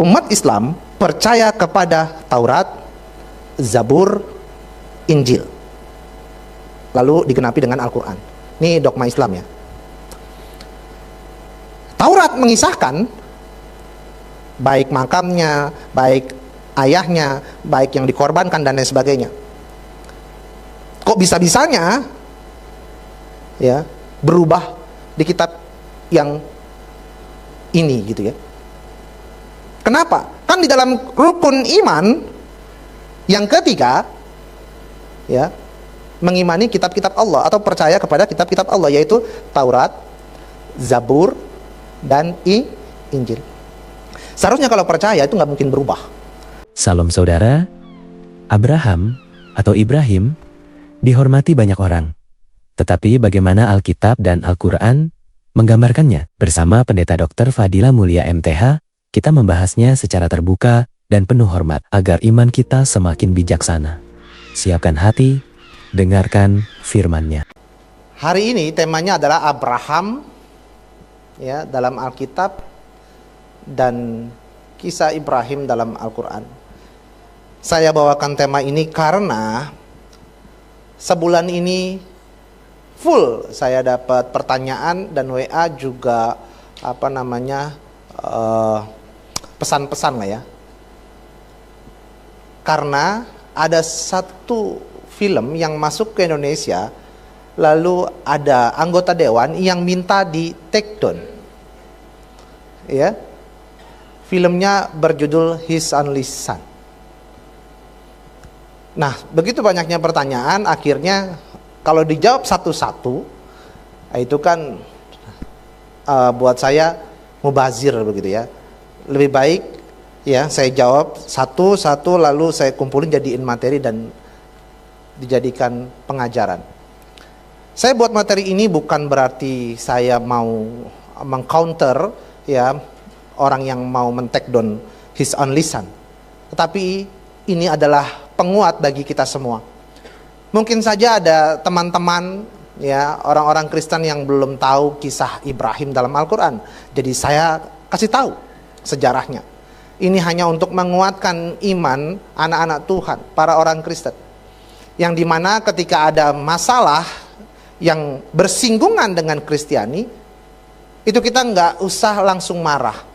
umat Islam percaya kepada Taurat, Zabur, Injil, lalu digenapi dengan Al-Quran. Ini dogma Islam ya. Taurat mengisahkan baik makamnya, baik ayahnya, baik yang dikorbankan dan lain sebagainya. Kok bisa-bisanya ya berubah di kitab yang ini gitu ya? Kenapa? Kan di dalam rukun iman yang ketiga ya, mengimani kitab-kitab Allah atau percaya kepada kitab-kitab Allah, yaitu Taurat, Zabur, dan Injil. Seharusnya kalau percaya itu nggak mungkin berubah. Salam saudara, Abraham atau Ibrahim dihormati banyak orang. Tetapi bagaimana Alkitab dan Al-Quran menggambarkannya? Bersama Pendeta Dr. Fadila Mulia MTH, kita membahasnya secara terbuka dan penuh hormat agar iman kita semakin bijaksana. Siapkan hati, dengarkan firman-Nya. Hari ini temanya adalah Abraham ya dalam Alkitab dan kisah Ibrahim dalam Al-Quran. Saya bawakan tema ini karena sebulan ini full saya dapat pertanyaan dan WA juga pesan-pesan lah ya. Karena ada satu film yang masuk ke Indonesia, lalu ada anggota dewan yang minta di take down. Ya. Filmnya berjudul His Only Son. Nah, begitu banyaknya pertanyaan, akhirnya kalau dijawab satu-satu, itu kan buat saya mubazir begitu ya. Lebih baik ya saya jawab satu-satu lalu saya kumpulin jadiin materi dan dijadikan pengajaran. Saya buat materi ini bukan berarti saya mau mengcounter ya orang yang mau men-take down His Only Son. Tetapi ini adalah penguat bagi kita semua. Mungkin saja ada teman-teman ya orang-orang Kristen yang belum tahu kisah Ibrahim dalam Al-Quran. Jadi saya kasih tahu sejarahnya. Ini hanya untuk menguatkan iman anak-anak Tuhan, para orang Kristen. Yang dimana ketika ada masalah yang bersinggungan dengan Kristiani, itu kita nggak usah langsung marah.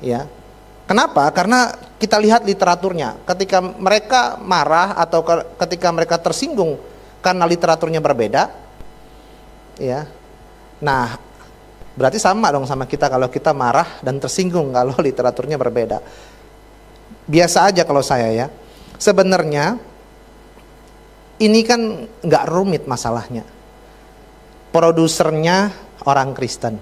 Ya, kenapa? Karena kita lihat literaturnya. Ketika mereka marah atau ketika mereka tersinggung karena literaturnya berbeda, ya, nah berarti sama dong sama kita kalau kita marah dan tersinggung kalau literaturnya berbeda. Biasa aja kalau saya ya. Sebenarnya ini kan nggak rumit masalahnya. Produsernya orang Kristen,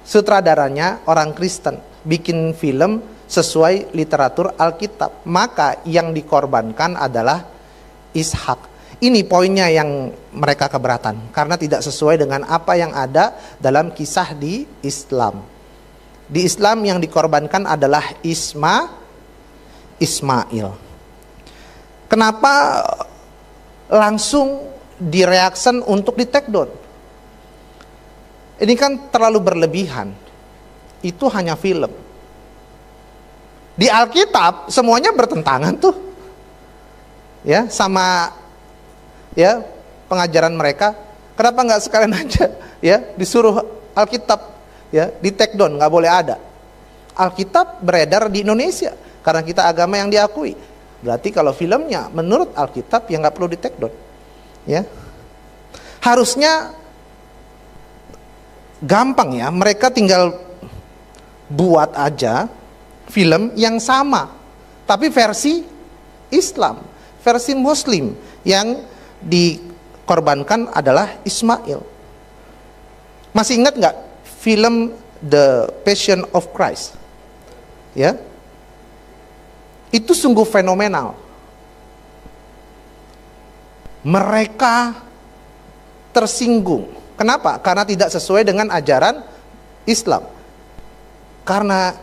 sutradaranya orang Kristen, bikin film sesuai literatur Alkitab, maka yang dikorbankan adalah Ishak. Ini poinnya yang mereka keberatan, karena tidak sesuai dengan apa yang ada dalam kisah di Islam. Di Islam yang dikorbankan adalah Ismail. Kenapa langsung direaction untuk di take down? Ini kan terlalu berlebihan. Itu hanya film. Di Alkitab semuanya bertentangan tuh. Ya, sama ya pengajaran mereka. Kenapa nggak sekalian aja ya disuruh Alkitab ya di take down, nggak boleh ada. Alkitab beredar di Indonesia karena kita agama yang diakui. Berarti kalau filmnya menurut Alkitab ya nggak perlu di take down. Ya. Harusnya gampang ya, mereka tinggal buat aja film yang sama, tapi versi Islam, versi Muslim, yang dikorbankan adalah Ismail. Masih ingat nggak film The Passion of Christ? Ya, itu sungguh fenomenal. Mereka tersinggung. Kenapa? Karena tidak sesuai dengan ajaran Islam. Karena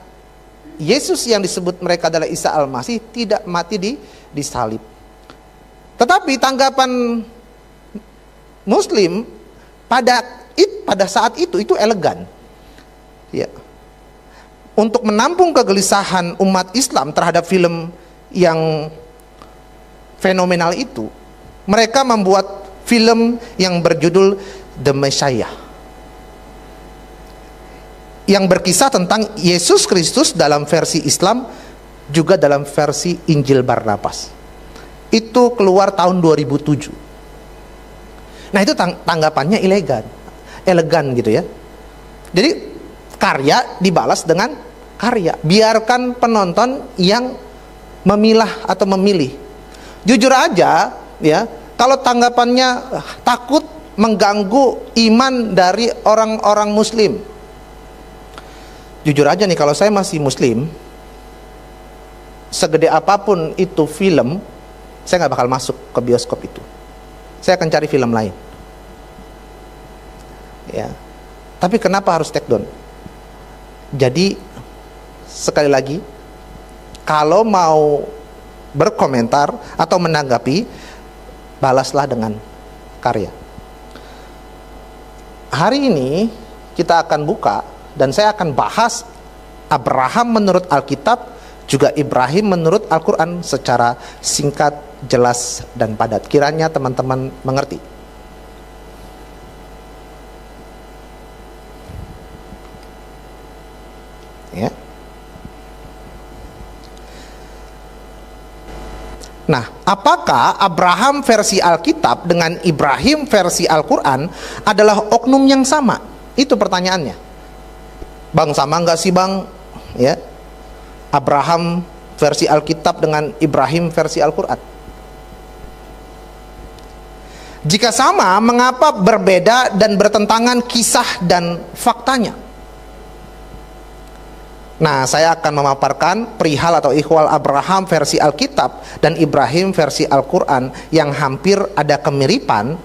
Yesus yang disebut mereka adalah Isa Al-Masih tidak mati di salib. Tetapi tanggapan Muslim pada saat itu elegan. Ya. untuk menampung kegelisahan umat Islam terhadap film yang fenomenal itu, mereka membuat film yang berjudul The Messiah, yang berkisah tentang Yesus Kristus dalam versi Islam, juga dalam versi Injil Barnabas. Itu keluar tahun 2007. Nah, itu tanggapannya elegan gitu ya. Jadi karya dibalas dengan karya. Biarkan penonton yang memilah atau memilih. Jujur aja ya, kalau tanggapannya takut mengganggu iman dari orang-orang muslim. Jujur aja nih, kalau saya masih muslim, segede apapun itu film, saya nggak bakal masuk ke bioskop itu. Saya akan cari film lain. Ya. Tapi kenapa harus take down? Jadi sekali lagi, kalau mau berkomentar atau menanggapi, balaslah dengan karya. Hari ini kita akan buka dan saya akan bahas Abraham menurut Alkitab, juga Ibrahim menurut Al-Quran secara singkat, jelas, dan padat. Kiranya teman-teman mengerti. Ya. Nah, apakah Abraham versi Alkitab dengan Ibrahim versi Al-Quran adalah oknum yang sama? Itu pertanyaannya. Bang, sama nggak sih bang? Ya, Abraham versi Alkitab dengan Ibrahim versi Al-Quran. Jika sama, mengapa berbeda dan bertentangan kisah dan faktanya? Nah, saya akan memaparkan perihal atau ihwal Abraham versi Alkitab dan Ibrahim versi Al-Quran yang hampir ada kemiripan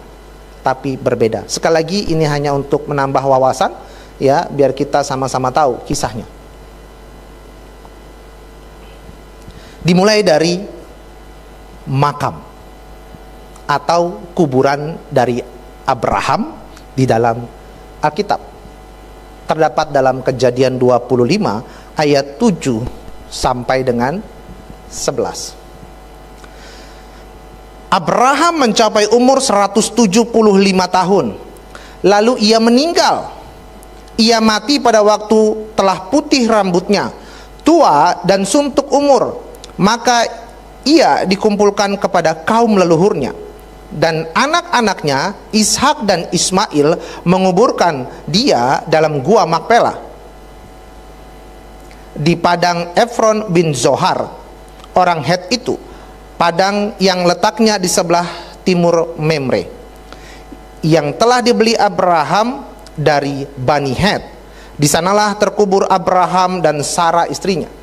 tapi berbeda. Sekali lagi, ini hanya untuk menambah wawasan ya, biar kita sama-sama tahu kisahnya. Dimulai dari makam atau kuburan dari Abraham di dalam Alkitab. Terdapat dalam Kejadian 25 ayat 7 sampai dengan 11. Abraham mencapai umur 175 tahun. Lalu ia meninggal. Ia mati pada waktu telah putih rambutnya, tua dan suntuk umur. Maka ia dikumpulkan kepada kaum leluhurnya, dan anak-anaknya Ishak dan Ismail menguburkan dia dalam gua Makpela di padang Efron bin Zohar, orang Het itu, padang yang letaknya di sebelah timur Memre, yang telah dibeli Abraham dari Bani Het. Di sanalah terkubur Abraham dan Sarah istrinya.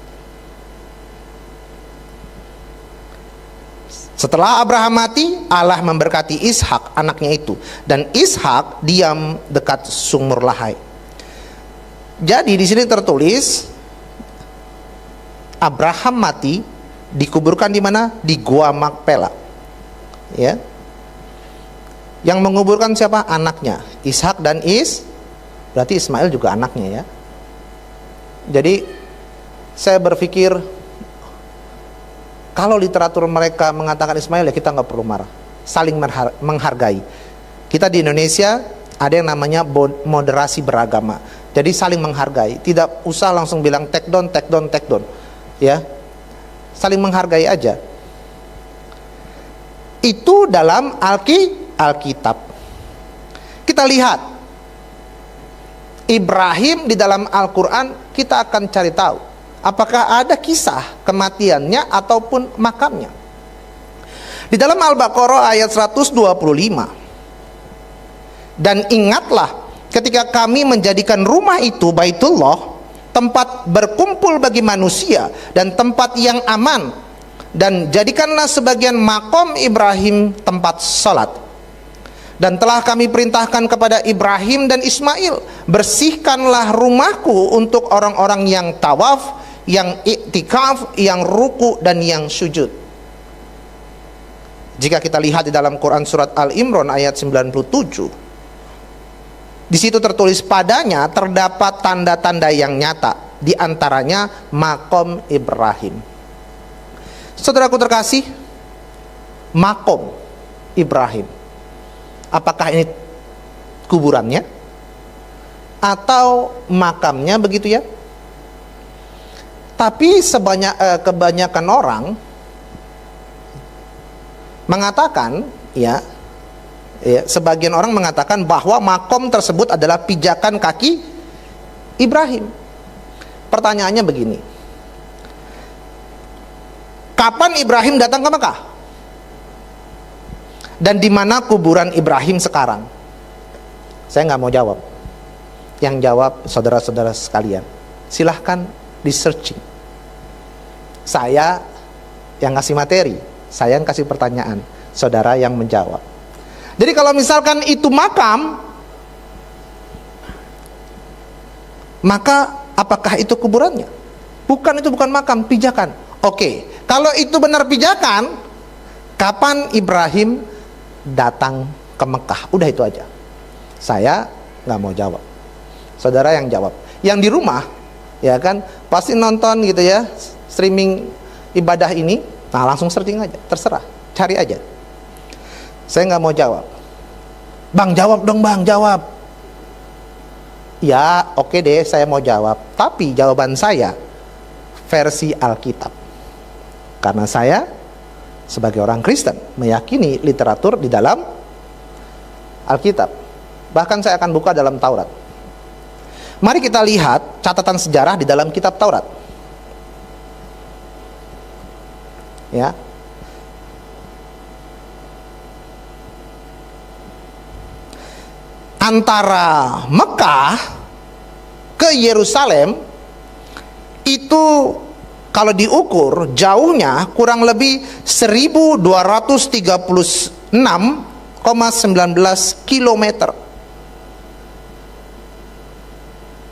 Setelah Abraham mati, Allah memberkati Ishak anaknya itu, dan Ishak diam dekat sumur Lahai. Jadi di sini tertulis Abraham mati, dikuburkan di mana? Di gua Makpela. Ya. Yang menguburkan siapa? Anaknya, Ishak dan berarti Ismail juga anaknya ya. Jadi saya berpikir, kalau literatur mereka mengatakan Ismail, ya kita nggak perlu marah. Saling menghargai. Kita di Indonesia ada yang namanya moderasi beragama. Jadi saling menghargai. Tidak usah langsung bilang take down, take down, take down. Ya, saling menghargai aja. Itu dalam Alkitab. Kita lihat Ibrahim di dalam Al-Quran, kita akan cari tahu apakah ada kisah kematiannya ataupun makamnya. Di dalam Al-Baqarah ayat 125, dan ingatlah ketika kami menjadikan rumah itu, Baitullah, tempat berkumpul bagi manusia dan tempat yang aman, dan jadikanlah sebagian makom Ibrahim tempat salat. Dan telah kami perintahkan kepada Ibrahim dan Ismail, bersihkanlah rumahku untuk orang-orang yang tawaf, yang iktikaf, yang ruku, dan yang sujud. Jika kita lihat di dalam Quran surat Al-Imran ayat 97, di situ tertulis, padanya terdapat tanda-tanda yang nyata di antaranya makom Ibrahim. Saudaraku terkasih, makom Ibrahim, apakah ini kuburannya atau makamnya, begitu ya? Tapi kebanyakan orang mengatakan, sebagian orang mengatakan bahwa makom tersebut adalah pijakan kaki Ibrahim. Pertanyaannya begini, kapan Ibrahim datang ke Mekah? Dan di mana kuburan Ibrahim sekarang? Saya nggak mau jawab. Yang jawab saudara-saudara sekalian. Silahkan di searching. Saya yang kasih materi, saya yang kasih pertanyaan, saudara yang menjawab. Jadi kalau misalkan itu makam, maka apakah itu kuburannya? Bukan, itu bukan makam, pijakan. Oke, kalau itu benar pijakan, kapan Ibrahim datang ke Mekah? Udah itu aja. Saya nggak mau jawab. Saudara yang jawab. Yang di rumah, ya kan, pasti nonton gitu ya, streaming ibadah ini. Nah, langsung searching aja, terserah, cari aja. Saya nggak mau jawab. Bang, jawab dong bang, jawab. Ya, oke deh, saya mau jawab. Tapi jawaban saya versi Alkitab. Karena saya sebagai orang Kristen meyakini literatur di dalam Alkitab. Bahkan saya akan buka dalam Taurat. Mari kita lihat catatan sejarah di dalam kitab Taurat. Ya. Antara Mekah ke Yerusalem itu kalau diukur jauhnya kurang lebih 1236,19 kilometer.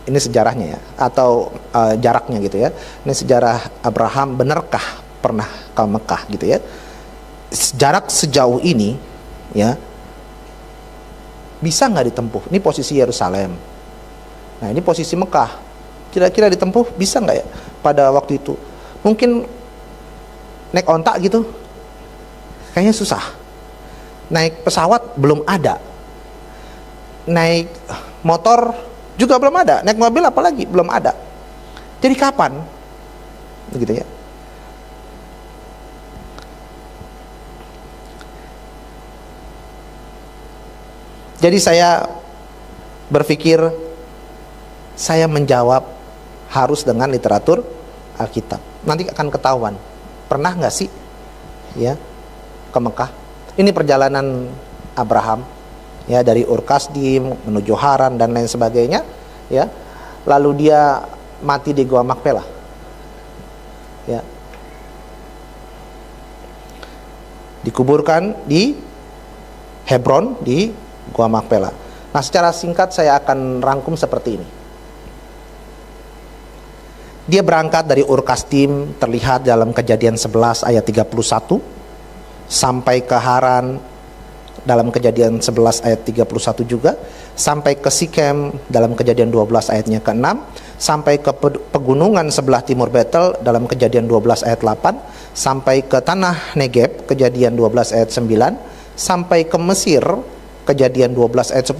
Ini sejarahnya ya, atau jaraknya gitu ya. Ini sejarah Abraham, benarkah pernah ke Mekah gitu ya. Jarak sejauh ini ya, bisa nggak ditempuh? Ini posisi Yerusalem. Nah, ini posisi Mekah. Kira-kira ditempuh bisa nggak ya pada waktu itu? Mungkin naik ontak gitu, kayaknya susah. Naik pesawat belum ada. Naik motor juga belum ada. Naik mobil apalagi belum ada. Jadi kapan? Begitu ya. Jadi saya berpikir saya menjawab harus dengan literatur Alkitab. Nanti akan ketahuan. Pernah nggak sih ya ke Mekah? Ini perjalanan Abraham ya, dari Ur Kasdim menuju Haran dan lain sebagainya ya. Lalu dia mati di Gua Makpelah. Ya. Dikuburkan di Hebron di Gua Makpelah. Nah, secara singkat saya akan rangkum seperti ini. Dia berangkat dari Ur Kasdim, terlihat dalam Kejadian 11 ayat 31, sampai ke Haran dalam Kejadian 11 ayat 31 juga, sampai ke Sikem dalam Kejadian 12 ayatnya ke-6, sampai ke pegunungan sebelah timur Betel dalam Kejadian 12 ayat 8, sampai ke tanah Negeb Kejadian 12 ayat 9, sampai ke Mesir Kejadian 12 ayat 10,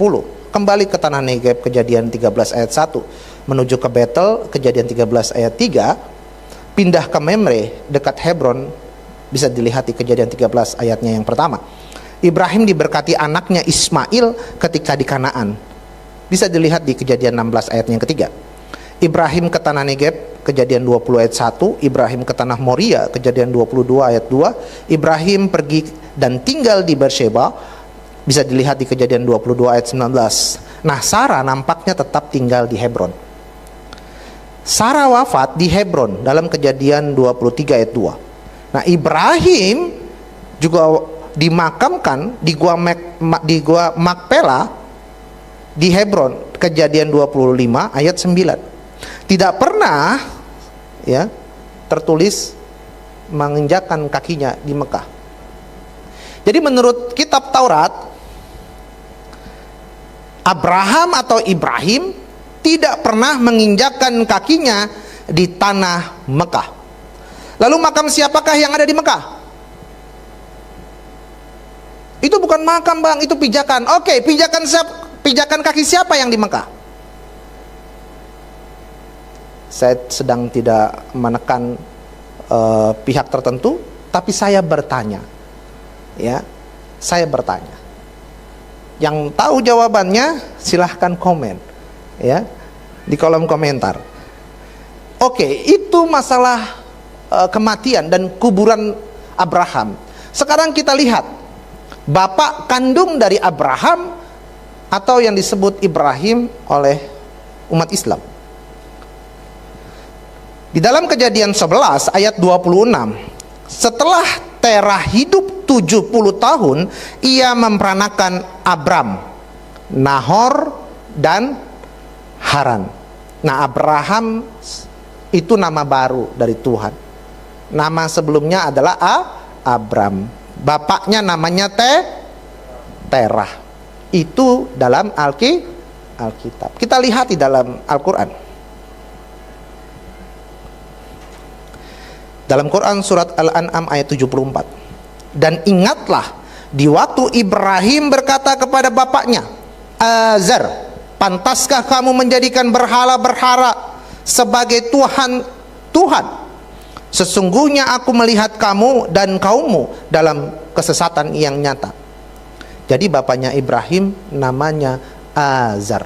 kembali ke tanah Negeb Kejadian 13 ayat 1, menuju ke Betel Kejadian 13 ayat 3, pindah ke Memre dekat Hebron, bisa dilihat di Kejadian 13 ayatnya yang pertama. Ibrahim diberkati anaknya Ismail ketika di Kanaan, bisa dilihat di Kejadian 16 ayatnya yang ketiga. Ibrahim ke tanah Negeb Kejadian 20 ayat 1, Ibrahim ke tanah Moria Kejadian 22 ayat 2, Ibrahim pergi dan tinggal di Beersheba, bisa dilihat di Kejadian 22 ayat 19. Nah, Sarah nampaknya tetap tinggal di Hebron. Sarah wafat di Hebron dalam Kejadian 23 ayat 2. Nah, Ibrahim juga dimakamkan di Gua Makpelah di Hebron, Kejadian 25 ayat 9. Tidak pernah ya tertulis menginjakkan kakinya di Mekah. Jadi menurut kitab Taurat, Abraham atau Ibrahim tidak pernah menginjakkan kakinya di tanah Mekah. Lalu makam siapakah yang ada di Mekah? Itu bukan makam, Bang, itu pijakan. Oke, pijakan kaki siapa yang di Mekah? Saya sedang tidak menekan pihak tertentu, tapi saya bertanya. Ya, saya bertanya. Yang tahu jawabannya silahkan komen, ya, di kolom komentar. Oke, itu masalah kematian dan kuburan Abraham. Sekarang kita lihat bapak kandung dari Abraham atau yang disebut Ibrahim oleh umat Islam. Di dalam Kejadian 11 ayat 26, setelah Terah hidup 70 tahun, ia memperanakan Abram, Nahor, dan Haran. Nah, Abraham itu nama baru dari Tuhan. Nama sebelumnya adalah Abram. Bapaknya namanya Terah. Itu dalam Alkitab. Kita lihat di dalam Al-Quran. Dalam Quran surat Al-An'am ayat 74. Dan ingatlah di waktu Ibrahim berkata kepada bapaknya, Azar, pantaskah kamu menjadikan berhala-berhala sebagai Tuhan? Sesungguhnya aku melihat kamu dan kaummu dalam kesesatan yang nyata. Jadi bapaknya Ibrahim namanya Azar.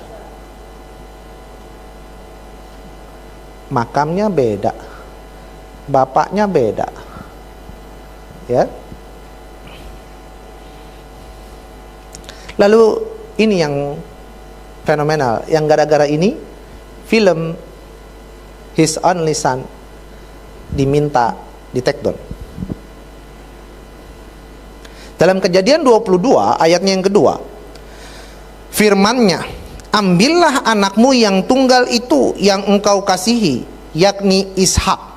Makamnya beda, bapaknya beda, ya. Lalu ini yang fenomenal, yang gara-gara ini film His Only Son diminta di take down. Dalam Kejadian 22 ayatnya yang kedua, firman-Nya, ambillah anakmu yang tunggal itu yang engkau kasihi, yakni Ishak.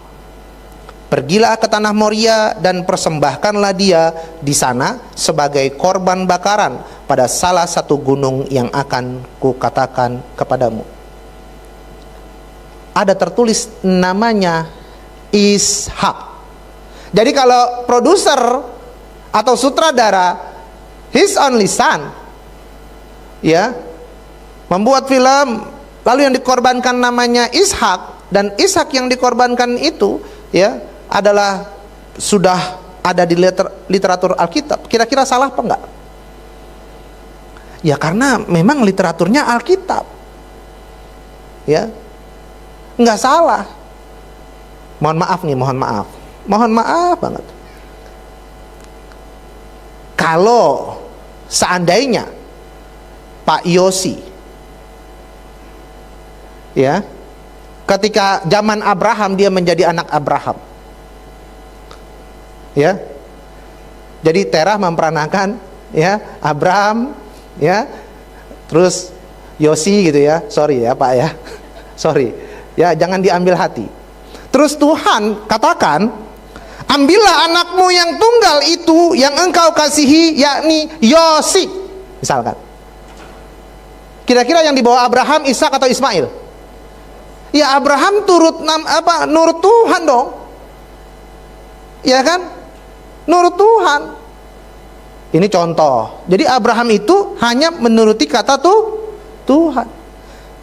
Pergilah ke tanah Moria dan persembahkanlah dia di sana sebagai korban bakaran pada salah satu gunung yang akan kukatakan kepadamu. Ada tertulis namanya Ishak. Jadi kalau produser atau sutradara His Only Son, ya, membuat film lalu yang dikorbankan namanya Ishak, dan Ishak yang dikorbankan itu, ya, adalah sudah ada di literatur Alkitab, kira-kira salah apa enggak? Ya karena memang literaturnya Alkitab, ya, enggak salah. Mohon maaf nih, mohon maaf banget. Kalau seandainya Pak Yosi, ya, ketika zaman Abraham dia menjadi anak Abraham, ya, jadi Terah memperanakan, ya, Abraham, ya, terus Yosi gitu ya, sorry ya Pak ya, sorry ya, jangan diambil hati. Terus Tuhan katakan, ambillah anakmu yang tunggal itu yang engkau kasihi, yakni Yosi, misalkan. Kira-kira yang dibawa Abraham, Ishak atau Ismail? Ya Abraham nurut Tuhan dong, ya kan? Nurut Tuhan. Ini contoh. Jadi Abraham itu hanya menuruti kata Tuhan.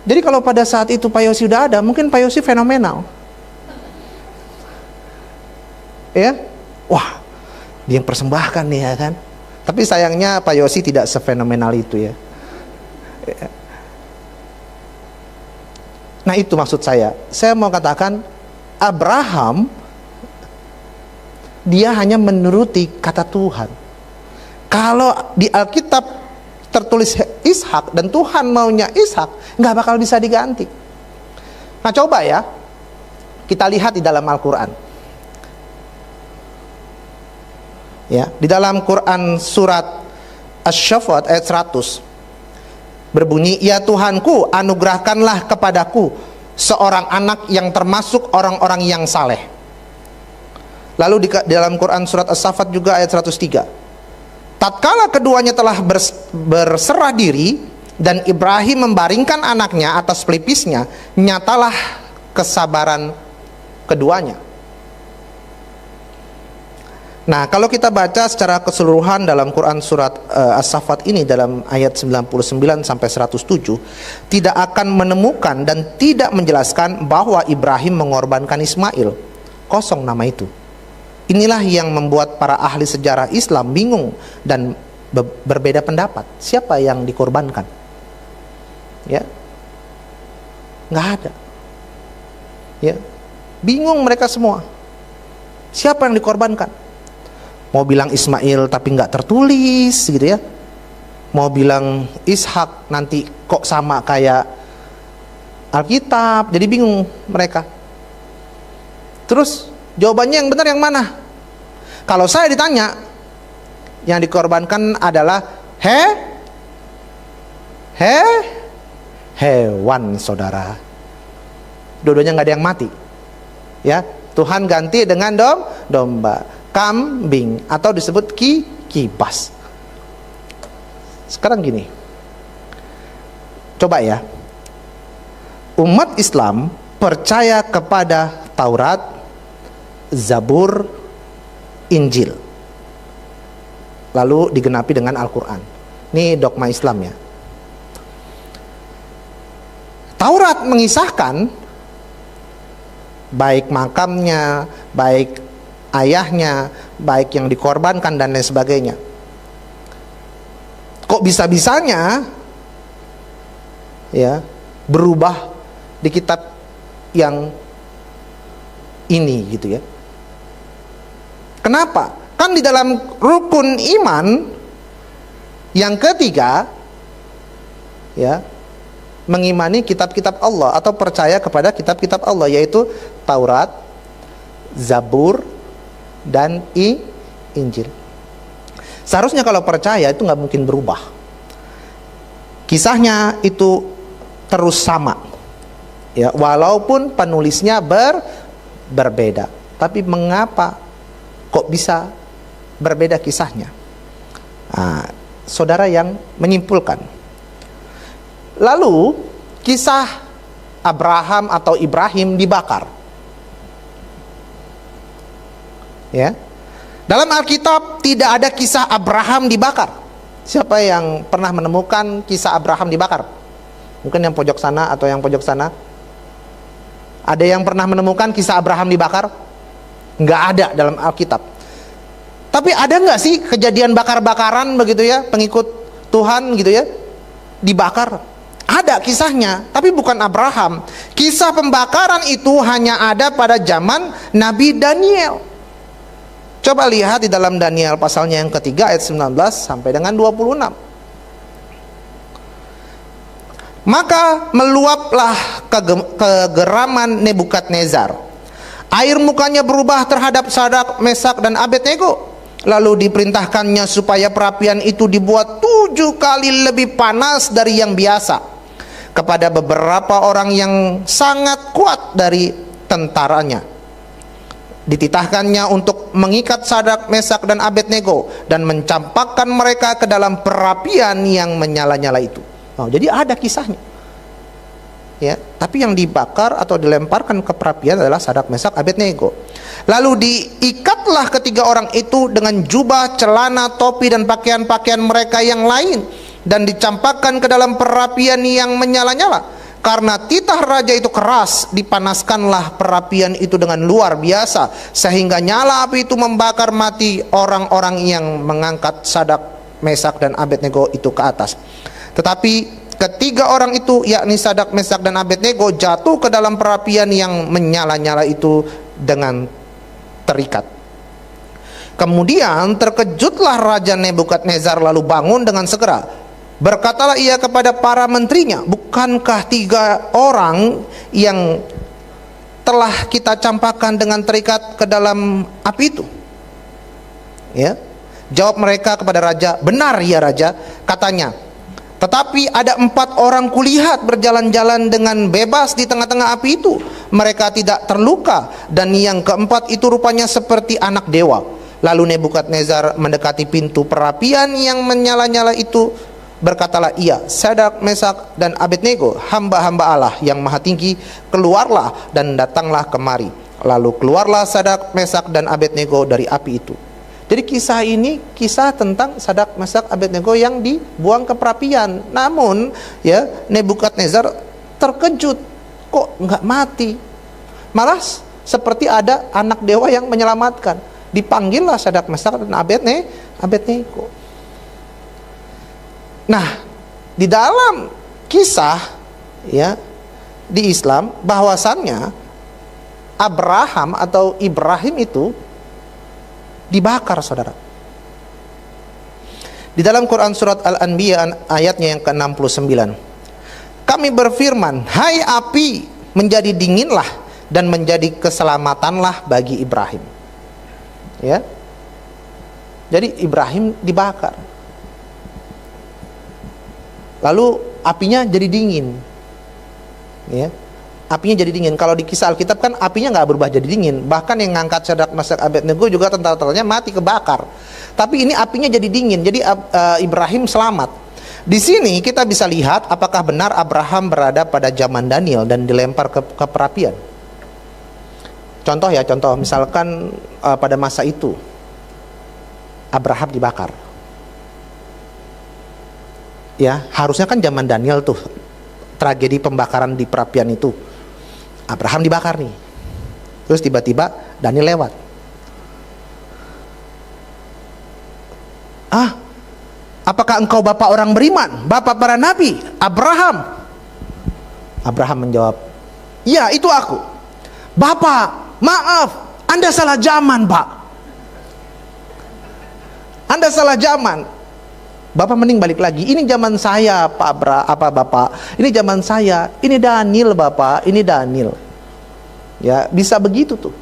Jadi kalau pada saat itu Pak Yosi sudah ada, mungkin Pak Yosi fenomenal, ya, wah, dia yang persembahkan nih, ya kan? Tapi sayangnya Pak Yosi tidak sefenomenal itu, ya. Nah itu maksud saya mau katakan Abraham dia hanya menuruti kata Tuhan. Kalau di Alkitab tertulis Ishak dan Tuhan maunya Ishak, nggak bakal bisa diganti. Nah coba ya kita lihat di dalam Al-Quran, ya, di dalam Quran surat Asy-Syaffat ayat 100 berbunyi, ya Tuhanku, anugerahkanlah kepadaku seorang anak yang termasuk orang-orang yang saleh. Lalu di dalam Quran surat As-Saffat juga ayat 103, tatkala keduanya telah berserah diri, dan Ibrahim membaringkan anaknya atas pelipisnya, nyatalah kesabaran keduanya. Nah, kalau kita baca secara keseluruhan dalam Quran surat As-Saffat ini dalam ayat 99 sampai 107, tidak akan menemukan dan tidak menjelaskan bahwa Ibrahim mengorbankan Ismail. Kosong nama itu. Inilah yang membuat para ahli sejarah Islam bingung dan berbeda pendapat. Siapa yang dikorbankan? Ya, nggak ada. Ya, bingung mereka semua. Siapa yang dikorbankan? Mau bilang Ismail tapi nggak tertulis gitu ya. Mau bilang Ishak nanti kok sama kayak Alkitab, jadi bingung mereka. Terus jawabannya yang benar yang mana? Kalau saya ditanya, yang dikorbankan adalah hewan, saudara. Dua-duanya nggak ada yang mati. Ya, Tuhan ganti dengan domba, kambing, atau disebut kibas. Sekarang gini, coba ya, umat Islam percaya kepada Taurat, Zabur, Injil, lalu digenapi dengan Al-Quran. Ini dogma Islam ya. Taurat mengisahkan baik makamnya, baik ayahnya, baik yang dikorbankan dan lain sebagainya. Kok bisa-bisanya ya berubah di kitab yang ini gitu ya? Kenapa? Kan di dalam rukun iman yang ketiga ya, mengimani kitab-kitab Allah atau percaya kepada kitab-kitab Allah, yaitu Taurat, Zabur, dan Injil. Seharusnya kalau percaya itu nggak mungkin berubah. Kisahnya itu terus sama, ya, walaupun penulisnya berbeda. Tapi mengapa kok bisa berbeda kisahnya? Nah, saudara yang menyimpulkan. Lalu kisah Abraham atau Ibrahim dibakar. Ya. Dalam Alkitab tidak ada kisah Abraham dibakar. Siapa yang pernah menemukan kisah Abraham dibakar? Mungkin yang pojok sana atau yang pojok sana. Ada yang pernah menemukan kisah Abraham dibakar? Nggak ada dalam Alkitab. Tapi ada nggak sih kejadian bakar-bakaran begitu ya, pengikut Tuhan gitu ya, dibakar? Ada kisahnya, tapi bukan Abraham. Kisah pembakaran itu hanya ada pada zaman Nabi Daniel. Coba lihat di dalam Daniel pasalnya yang ketiga ayat 19 sampai dengan 26. Maka meluaplah kegeraman Nebukadnezar. Air mukanya berubah terhadap Sadrak, Mesak, dan Abednego. Lalu diperintahkannya supaya perapian itu dibuat 7 kali lebih panas dari yang biasa kepada beberapa orang yang sangat kuat dari tentaranya. Dititahkannya untuk mengikat Sadrak, Mesak, dan Abednego dan mencampakkan mereka ke dalam perapian yang menyala-nyala itu. Oh, jadi ada kisahnya. Ya, tapi yang dibakar atau dilemparkan ke perapian adalah Sadrak, Mesak, Abednego. Lalu diikatlah ketiga orang itu dengan jubah, celana, topi, dan pakaian-pakaian mereka yang lain dan dicampakkan ke dalam perapian yang menyala-nyala. Karena titah raja itu keras, dipanaskanlah perapian itu dengan luar biasa, sehingga nyala api itu membakar mati orang-orang yang mengangkat Sadrak, Mesak, dan Abednego itu ke atas. Tetapi ketiga orang itu, yakni Sadrak, Mesak, dan Abednego, jatuh ke dalam perapian yang menyala-nyala itu dengan terikat. Kemudian terkejutlah Raja Nebukadnezar lalu bangun dengan segera. Berkatalah ia kepada para menterinya, bukankah 3 orang yang telah kita campakkan dengan terikat ke dalam api itu? Ya, jawab mereka kepada raja, benar ya raja. Katanya, tetapi ada 4 orang kulihat berjalan-jalan dengan bebas di tengah-tengah api itu. Mereka tidak terluka, dan yang keempat itu rupanya seperti anak dewa. Lalu Nebukadnezar mendekati pintu perapian yang menyala-nyala itu Berkatalah ia, Sadak, Mesak, dan Abednego, hamba-hamba Allah yang maha tinggi, keluarlah dan datanglah kemari. Lalu keluarlah Sadak, Mesak, dan Abednego dari api itu. Jadi kisah ini kisah tentang Sadak, Mesak, Abednego yang dibuang ke perapian. Namun ya, Nebukadnezar terkejut, kok nggak mati? Malah seperti ada anak dewa yang menyelamatkan. Dipanggillah Sadak, Mesak, dan Abednego. Nah, di dalam kisah ya di Islam bahwasannya Abraham atau Ibrahim itu dibakar, saudara. Di dalam Quran surat Al-Anbiya ayatnya yang ke-69, kami berfirman, hai api, menjadi dinginlah dan menjadi keselamatanlah bagi Ibrahim. Ya, jadi Ibrahim dibakar, lalu apinya jadi dingin. Ya, apinya jadi dingin. Kalau di kisah Alkitab kan apinya nggak berubah jadi dingin. Bahkan yang ngangkat Sadak, Mesak, Abednego juga tentara-tentaranya mati kebakar. Tapi ini apinya jadi dingin. Jadi Ibrahim selamat. Di sini kita bisa lihat apakah benar Abraham berada pada zaman Daniel dan dilempar ke perapian. Contoh misalkan pada masa itu Abraham dibakar. Ya, harusnya kan zaman Daniel tuh, tragedi pembakaran di perapian itu. Abraham dibakar nih. Terus tiba-tiba Daniel lewat. Apakah engkau bapak orang beriman, bapak para nabi, Abraham? Abraham menjawab, ya, itu aku. Bapak, maaf, Anda salah zaman, Pak. Anda salah zaman. Bapak mending balik lagi. Ini zaman saya, Bapak. Ini zaman saya. Ini Daniel, Bapak. Ini Daniel. Ya, bisa begitu tuh.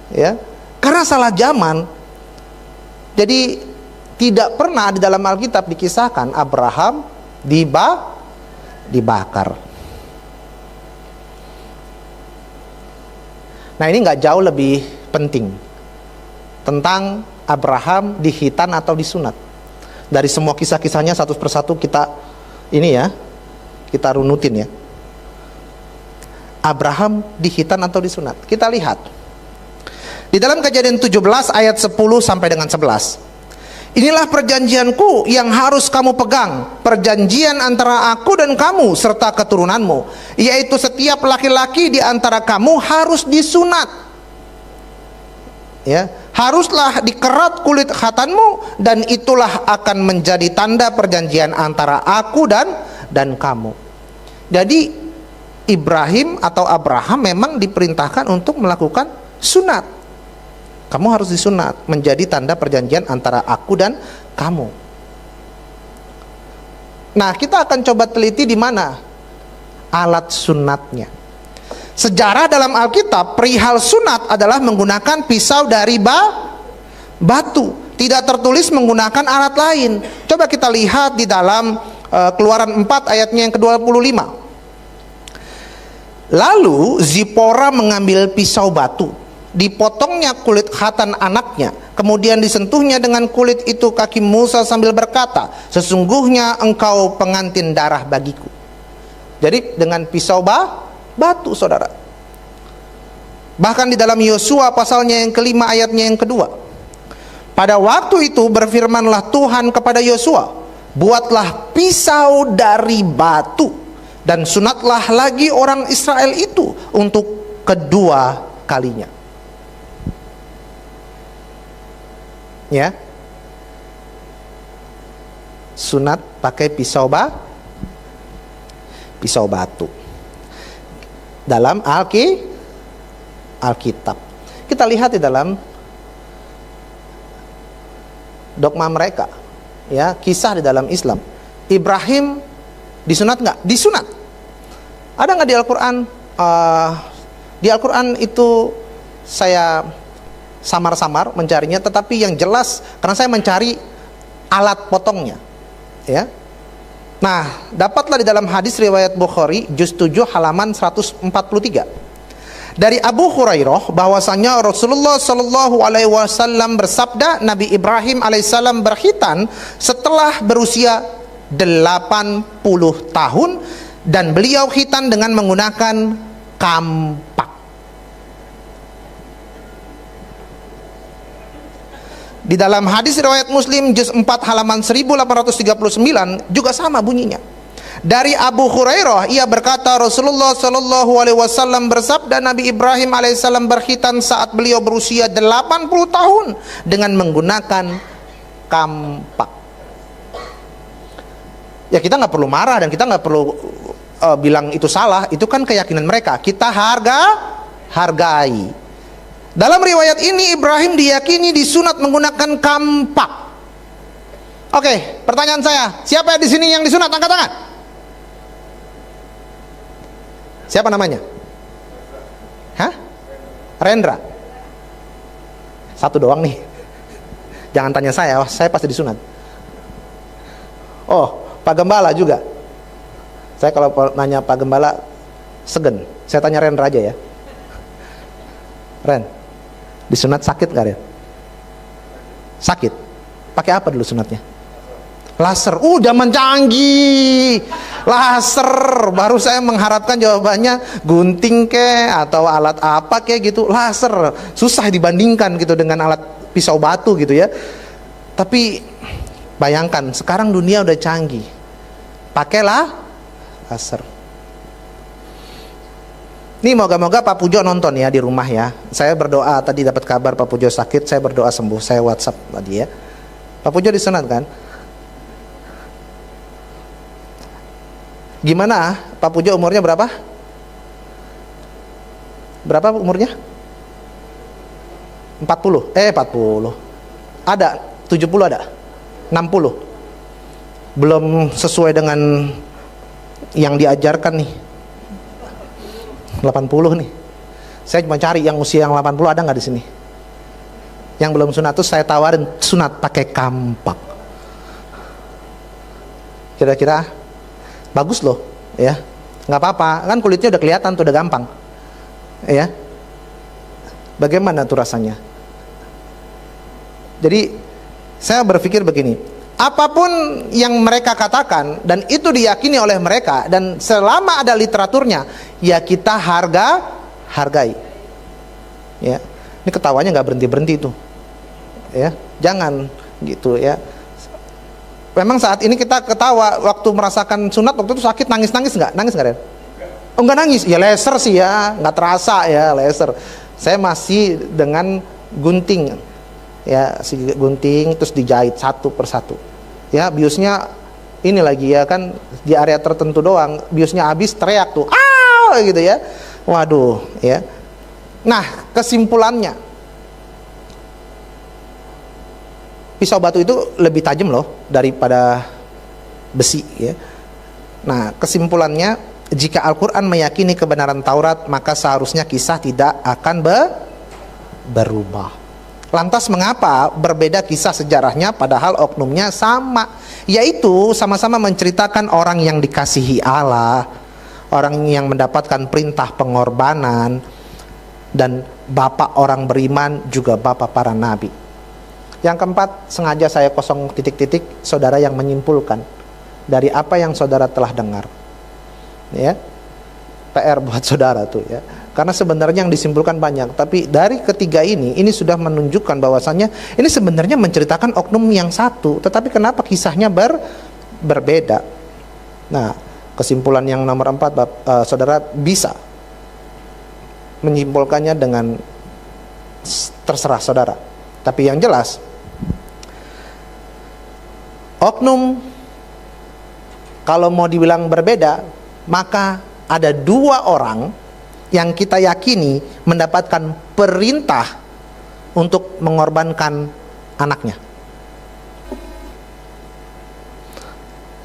Ya. Karena salah zaman. Jadi tidak pernah di dalam Alkitab dikisahkan Abraham dibakar. Nah, ini nggak jauh lebih penting tentang Abraham dihitan atau disunat. Dari semua kisah-kisahnya satu persatu kita runutin ya. Abraham dihitan atau disunat. Kita lihat di dalam Kejadian 17 ayat 10 sampai dengan 11. Inilah perjanjianku yang harus kamu pegang, perjanjian antara aku dan kamu serta keturunanmu, yaitu setiap laki-laki di antara kamu harus disunat. Ya, haruslah dikerat kulit khatanmu, dan itulah akan menjadi tanda perjanjian antara aku dan kamu. Jadi Ibrahim atau Abraham memang diperintahkan untuk melakukan sunat. Kamu harus disunat, menjadi tanda perjanjian antara aku dan kamu. Nah, kita akan coba teliti di mana alat sunatnya. Sejarah dalam Alkitab perihal sunat adalah menggunakan pisau dari batu. Tidak tertulis menggunakan alat lain. Coba kita lihat di dalam Keluaran 4 ayatnya yang ke-25. Lalu Zipora mengambil pisau batu, dipotongnya kulit khatan anaknya, kemudian disentuhnya dengan kulit itu kaki Musa sambil berkata, sesungguhnya engkau pengantin darah bagiku. Jadi dengan pisau batu, saudara. Bahkan di dalam Yosua pasalnya yang kelima ayatnya yang kedua, pada waktu itu berfirmanlah Tuhan kepada Yosua, buatlah pisau dari batu dan sunatlah lagi orang Israel itu untuk kedua kalinya. Ya, sunat pakai pisau batu dalam Alkitab. Kita lihat di dalam dogma mereka, ya, kisah di dalam Islam. Ibrahim disunat nggak? Disunat. Ada nggak di Al-Quran? Di Al-Quran itu saya samar-samar mencarinya, tetapi yang jelas karena saya mencari alat potongnya, ya. Nah, dapatlah di dalam hadis riwayat Bukhari juz 7 halaman 143 dari Abu Hurairah bahwasanya Rasulullah Shallallahu Alaihi Wasallam bersabda, Nabi Ibrahim alaihissalam berkhitan setelah berusia 80 tahun dan beliau khitan dengan menggunakan kampak. Di dalam hadis riwayat Muslim juz 4 halaman 1839 juga sama bunyinya. Dari Abu Hurairah, ia berkata Rasulullah Shallallahu Alaihi Wasallam bersabda, Nabi Ibrahim alaihissalam berkhitan saat beliau berusia 80 tahun dengan menggunakan kampak. Ya kita nggak perlu marah dan kita nggak perlu bilang itu salah, itu kan keyakinan mereka. Kita hargai. Dalam riwayat ini Ibrahim diyakini disunat menggunakan kampak. Oke, pertanyaan saya, siapa di sini yang disunat? Angkat tangan. Siapa namanya? Hah? Rendra. Satu doang nih. Jangan tanya saya pasti disunat. Oh, Pak Gembala juga. Saya kalau nanya Pak Gembala segen. Saya tanya Rendra aja ya. Ren, disunat sakit gak Ren? Sakit. Pakai apa dulu sunatnya? Laser. Zaman canggih. Laser. Baru saya mengharapkan jawabannya gunting ke atau alat apa ke gitu. Laser. Susah dibandingkan gitu dengan alat pisau batu gitu ya. Tapi bayangkan sekarang dunia udah canggih. Pakailah laser. Ini moga-moga Pak Pujo nonton ya di rumah ya. Saya berdoa tadi dapat kabar Pak Pujo sakit, saya berdoa sembuh. Saya WhatsApp tadi ya. Pak Pujo disunat kan? Gimana? Pak Pujo umurnya berapa? Berapa umurnya? 40. 40. Ada 70 ada. 60. Belum sesuai dengan yang diajarkan nih. 80 nih. Saya cuma cari yang usia yang 80 ada nggak di sini? Yang belum sunat tuh saya tawarin sunat pakai kampak. Kira-kira bagus loh, ya. Nggak apa-apa, kan kulitnya udah kelihatan tuh, udah gampang. Ya. Bagaimana tuh rasanya? Jadi saya berpikir begini, apapun yang mereka katakan dan itu diyakini oleh mereka dan selama ada literaturnya, ya kita hargai. Ya, ini ketawanya nggak berhenti tuh. Ya, jangan gitu ya. Memang saat ini kita ketawa waktu merasakan sunat, waktu itu sakit, nangis nggak? Nangis nggak Ren? Oh nggak nangis, ya laser sih ya, nggak terasa ya laser. Saya masih dengan gunting, ya si gunting terus dijahit satu persatu. Ya biusnya ini lagi ya kan di area tertentu doang, biusnya habis teriak tuh, gitu ya. Waduh ya. Nah kesimpulannya, pisau batu itu lebih tajam loh daripada besi ya. Nah kesimpulannya, jika Al-Quran meyakini kebenaran Taurat, maka seharusnya kisah tidak akan berubah. Lantas mengapa berbeda kisah sejarahnya padahal oknumnya sama? Yaitu sama-sama menceritakan orang yang dikasihi Allah, orang yang mendapatkan perintah pengorbanan, dan bapak orang beriman juga bapak para nabi. Yang keempat, sengaja saya kosong titik-titik, saudara yang menyimpulkan dari apa yang saudara telah dengar. Ya, PR buat saudara tuh ya. Karena sebenarnya yang disimpulkan banyak, tapi dari ketiga ini sudah menunjukkan bahwasannya ini sebenarnya menceritakan oknum yang satu, tetapi kenapa kisahnya berbeda. Nah, kesimpulan yang nomor 4, saudara bisa menyimpulkannya dengan terserah saudara. Tapi yang jelas, oknum kalau mau dibilang berbeda, maka ada 2 orang yang kita yakini mendapatkan perintah untuk mengorbankan anaknya.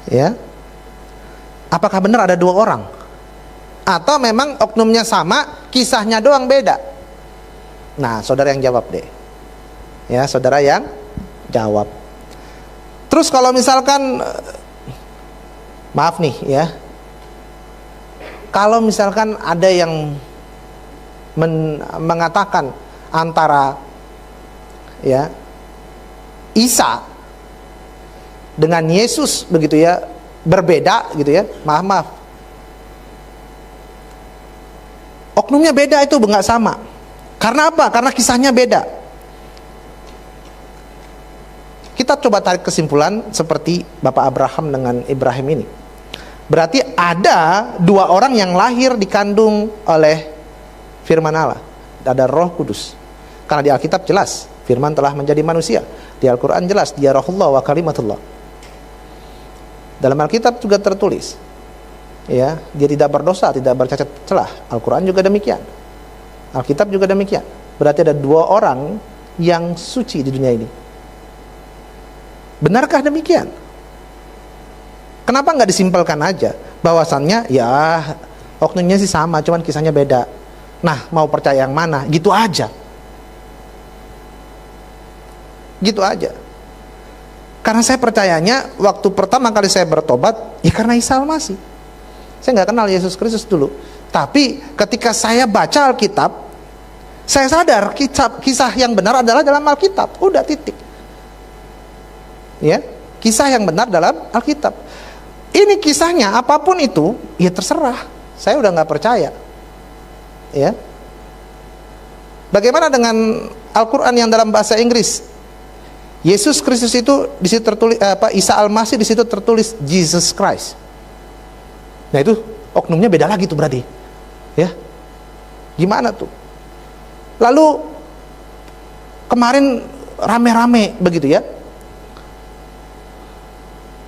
Ya. Apakah benar ada 2 orang? Atau memang oknumnya sama, kisahnya doang beda? Nah, saudara yang jawab deh. Ya, saudara yang jawab. Terus kalau misalkan, maaf nih ya, kalau misalkan ada yang mengatakan antara ya Isa dengan Yesus begitu ya, berbeda gitu ya, maaf. Oknumnya beda itu nggak sama. Karena apa? Karena kisahnya beda. Kita coba tarik kesimpulan seperti Bapak Abraham dengan Ibrahim ini. Berarti ada dua orang yang lahir dikandung oleh firman Allah. Ada Roh Kudus. Karena di Alkitab jelas, firman telah menjadi manusia. Di Al-Quran jelas, dia Rohullah wa kalimatullah. Dalam Alkitab juga tertulis, ya, dia tidak berdosa, tidak bercacat celah. Al-Quran juga demikian. Alkitab juga demikian. Berarti ada dua orang yang suci di dunia ini. Benarkah demikian? Kenapa nggak disimpelkan aja bahwasannya ya oknumnya sih sama, cuman kisahnya beda. Nah, mau percaya yang mana? Gitu aja. Gitu aja. Karena saya percayanya waktu pertama kali saya bertobat, ya karena Isa Al-Masih. Saya nggak kenal Yesus Kristus dulu. Tapi ketika saya baca Alkitab, saya sadar kisah yang benar adalah dalam Alkitab. Udah, titik. Ya, kisah yang benar dalam Alkitab. Ini kisahnya apapun itu, ya terserah. Saya udah nggak percaya. Ya. Bagaimana dengan Al-Quran yang dalam bahasa Inggris? Yesus Kristus itu di situ tertulis Isa Al-Masih, di situ tertulis Jesus Christ. Nah itu oknumnya beda lagi tuh berarti. Ya. Gimana tuh? Lalu kemarin rame-rame begitu ya.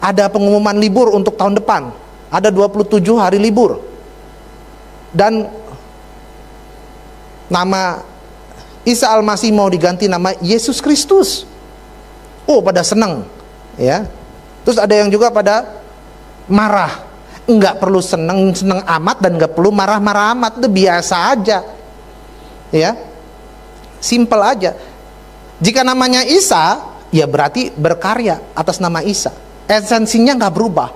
Ada pengumuman libur untuk tahun depan. Ada 27 hari libur. Dan nama Isa Al-Masih mau diganti nama Yesus Kristus. Oh, pada senang, ya. Terus ada yang juga pada marah. Enggak perlu senang amat dan enggak perlu marah-marah amat, itu biasa aja. Ya. Simple aja. Jika namanya Isa, ya berarti berkarya atas nama Isa. Esensinya nggak berubah.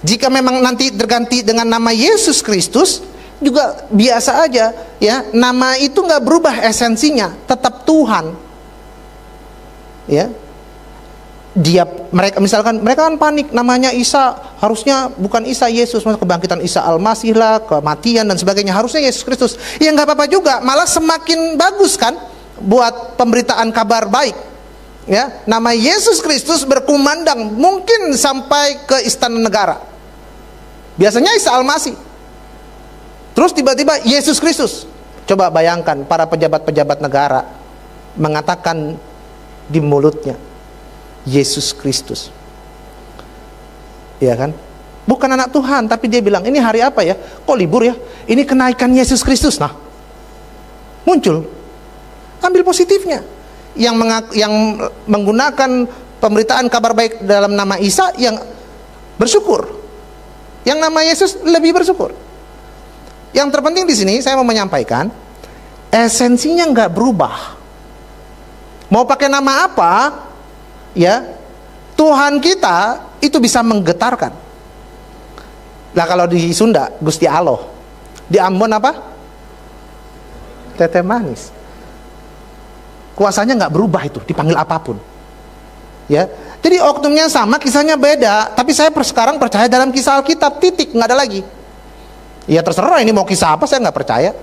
Jika memang nanti terganti dengan nama Yesus Kristus, juga biasa aja, ya. Nama itu nggak berubah esensinya, tetap Tuhan. Ya. Mereka kan panik, namanya Isa, harusnya bukan Isa Yesus, maksudnya kebangkitan Isa Al-Masih lah, kematian dan sebagainya, harusnya Yesus Kristus. Ya nggak apa-apa juga, malah semakin bagus kan buat pemberitaan kabar baik. Ya, nama Yesus Kristus berkumandang mungkin sampai ke istana negara. Biasanya Isa Al-Masih. Terus tiba-tiba Yesus Kristus. Coba bayangkan para pejabat-pejabat negara mengatakan di mulutnya Yesus Kristus. Ya kan? Bukan anak Tuhan, tapi dia bilang, "Ini hari apa ya? Kok libur ya? Ini kenaikan Yesus Kristus." Nah, muncul. Ambil positifnya. Yang menggunakan pemberitaan kabar baik dalam nama Isa yang bersyukur. Yang nama Yesus lebih bersyukur. Yang terpenting di sini saya mau menyampaikan, esensinya nggak berubah. Mau pakai nama apa, ya, Tuhan kita itu bisa menggetarkan. Lah kalau di Sunda Gusti Allah, di Ambon apa? Tete manis. Kuasanya nggak berubah itu, dipanggil apapun. Ya, jadi oknumnya sama, kisahnya beda. Tapi saya sekarang percaya dalam kisah Alkitab, titik, nggak ada lagi. Ya terserah ini mau kisah apa, saya nggak percaya.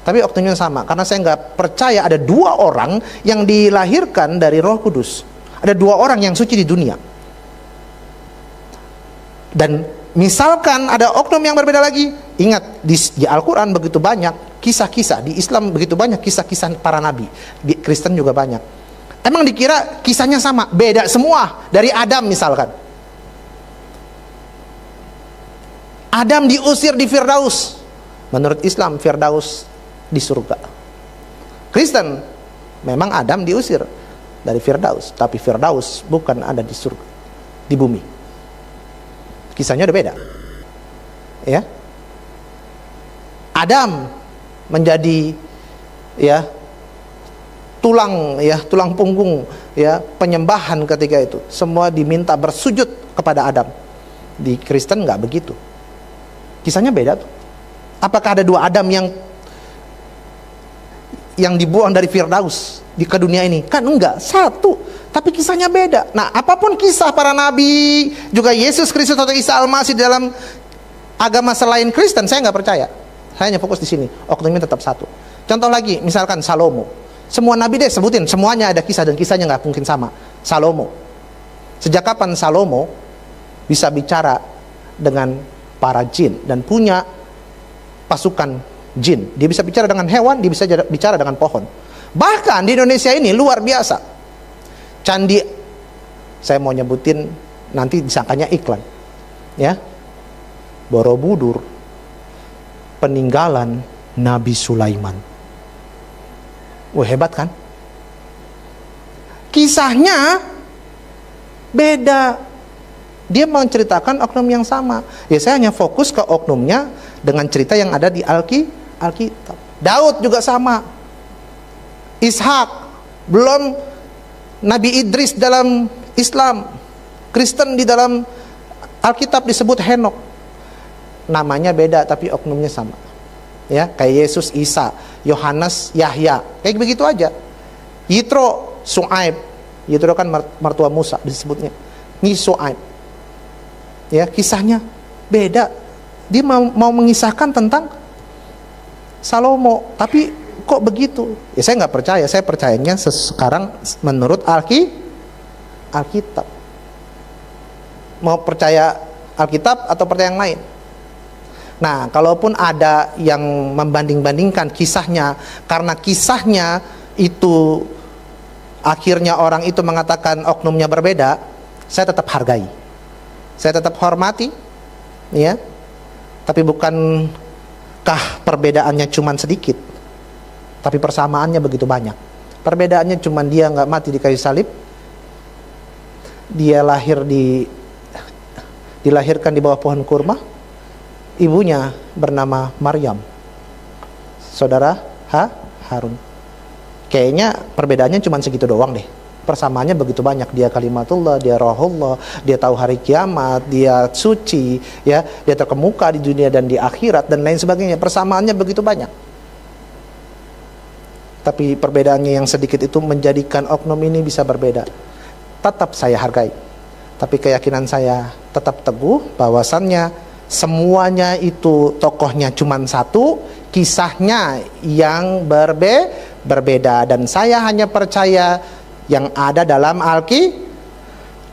Tapi oknumnya sama, karena saya nggak percaya ada dua orang yang dilahirkan dari Roh Kudus. Ada dua orang yang suci di dunia. Dan misalkan ada oknum yang berbeda lagi, ingat di Al-Quran begitu banyak kisah-kisah, di Islam begitu banyak kisah-kisah para nabi, di Kristen juga banyak. Emang dikira kisahnya sama? Beda semua. Dari Adam misalkan, Adam diusir di Firdaus. Menurut Islam Firdaus di surga. Kristen memang Adam diusir dari Firdaus, tapi Firdaus bukan ada di surga, di bumi. Kisahnya udah beda. Ya. Adam menjadi tulang punggung penyembahan ketika itu. Semua diminta bersujud kepada Adam. Di Kristen nggak begitu. Kisahnya beda tuh. Apakah ada dua Adam yang dibuang dari Firdaus ke dunia ini? Kan enggak, satu. tapi kisahnya beda. Nah, apapun kisah para nabi, juga Yesus Kristus atau Isa Al-Masih dalam agama selain Kristen, saya nggak percaya. Saya hanya fokus di sini. Oknumnya tetap satu. Contoh lagi, misalkan Salomo. Semua nabi deh sebutin, semuanya ada kisah dan kisahnya nggak mungkin sama. Salomo. Sejak kapan Salomo bisa bicara dengan para jin dan punya pasukan jin? Dia bisa bicara dengan hewan, dia bisa bicara dengan pohon. Bahkan di Indonesia ini luar biasa. Candi, saya mau nyebutin nanti disangkanya iklan, ya. Borobudur, peninggalan Nabi Sulaiman. Wah, hebat kan? Kisahnya beda. Dia menceritakan oknum yang sama. Ya, saya hanya fokus ke oknumnya dengan cerita yang ada di Alkitab. Daud juga sama. Ishak, belum Nabi Idris dalam Islam. Kristen di dalam Alkitab disebut Henok. Namanya beda tapi oknumnya sama. Ya, kayak Yesus, Isa, Yohanes, Yahya. Kayak begitu aja. Yitro, Su'aib. Yitro kan mertua Musa disebutnya. Ini Su'aib. Ya, kisahnya beda. Dia mau mengisahkan tentang Salomo, tapi kok begitu? Ya, saya nggak percaya. Saya percayanya sekarang menurut Alkitab. Mau percaya Alkitab atau percaya yang lain? Nah, kalaupun ada yang membanding-bandingkan kisahnya, karena kisahnya itu akhirnya orang itu mengatakan oknumnya berbeda, saya tetap hargai, saya tetap hormati, ya. Tapi bukankah perbedaannya cuma sedikit, tapi persamaannya begitu banyak. Perbedaannya cuma dia nggak mati di kayu salib, dia dilahirkan di bawah pohon kurma, ibunya bernama Maryam, saudara Harun. Kayaknya perbedaannya cuma segitu doang deh. Persamaannya begitu banyak. Dia kalimatullah, dia rohullah, dia tahu hari kiamat, dia suci, ya, dia terkemuka di dunia dan di akhirat dan lain sebagainya. Persamaannya begitu banyak. Tapi perbedaannya yang sedikit itu menjadikan oknum ini bisa berbeda. Tetap saya hargai. Tapi keyakinan saya tetap teguh bahwasannya semuanya itu tokohnya cuma satu, kisahnya yang berbeda, dan saya hanya percaya yang ada dalam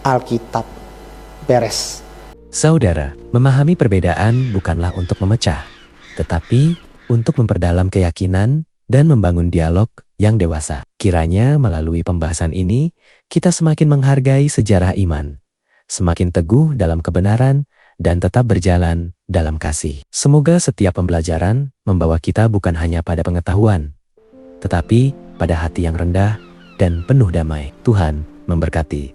Alkitab. Beres. Saudara, memahami perbedaan bukanlah untuk memecah, tetapi untuk memperdalam keyakinan dan membangun dialog yang dewasa. Kiranya melalui pembahasan ini, kita semakin menghargai sejarah iman, semakin teguh dalam kebenaran, dan tetap berjalan dalam kasih. Semoga setiap pembelajaran membawa kita bukan hanya pada pengetahuan, tetapi pada hati yang rendah dan penuh damai. Tuhan memberkati.